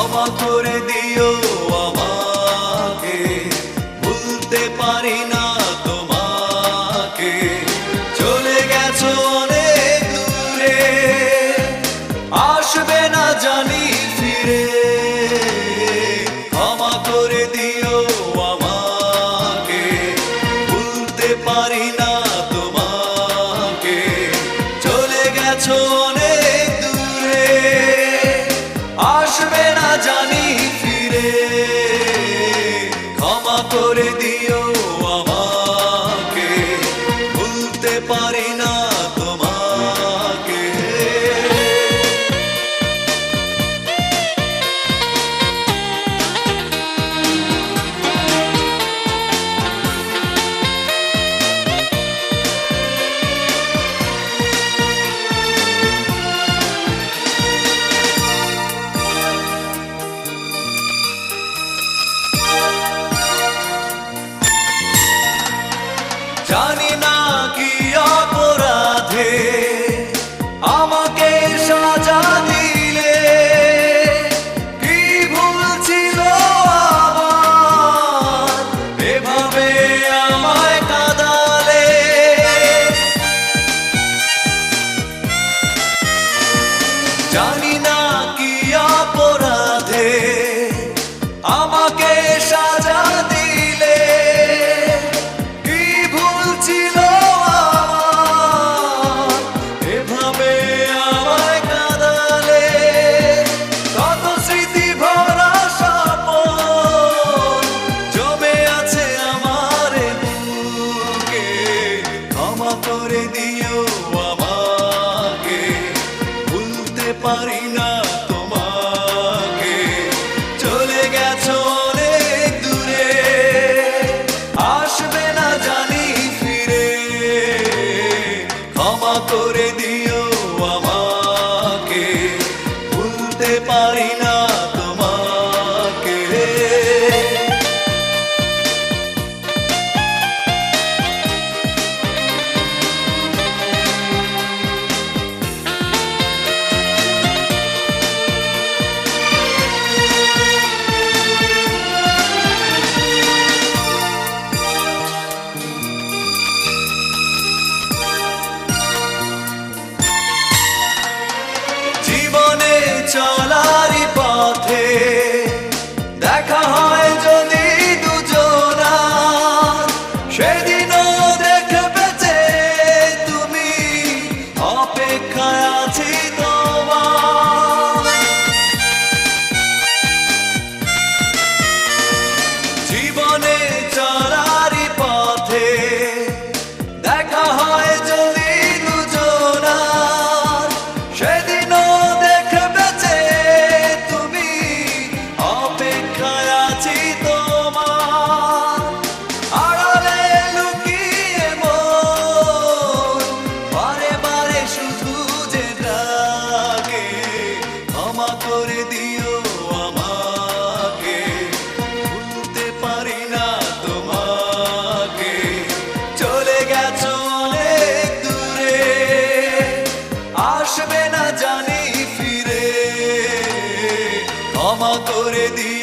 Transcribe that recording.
ক্ষমা করে দিও আমাকে, ভুলতে পারি না তোমাকে। চলে গেছো অনেক দূরে, আসবে না জানি ফিরে। ক্ষমা করে দিও আমাকে, ভুলতে পারি না তোমাকে। চলে গেছো অনেক দূরে, আসবে না জানি ফিরে। ক্ষমা করে দিও আমাকে, ভুলতে পারি না তোমাকে। জানি না কি অপরাধে আমাকে সাজা দিলে, কি ভুল ছিল আমার এভাবে আমায় কাঁদালে। জানি না কি অপরাধে আমাকে সাজা দিলে, ছিল এভাবে আমায় কাঁদালে। কত স্মৃতি ভরা স্বপ্ন জমে আছে আমার বুকে। ক্ষমা করে দিও আমাকে, ভুলতে পারি না তোমাকে। চলে গেছো অনেক দূরে, আসবে না জানি ফিরে। ক্ষমা করে দিও আমাকে, ভুলতে পারি না তোমাকে। জীবনে চলারই পথে দেখা হয় যদি দুজনা, সেদিনও দেখবে যে তুমি, অপেক্ষায় আছি তোমার। জীবনে চলারই পথে দেখা হয় যদি দুজনা, সেদিনও দেখবে যে তুমি, অপেক্ষায় আছি তোমার। আড়ালে লুকিয়ে মন বারে বারে শুধু যে ডাকে। ক্ষমা করে দিও আমাকে, ভুলতে পারি না তোমাকে। চলে গেছো অনেক দূরে, আসবে না জানি ফিরে। ক্ষমা করে দিও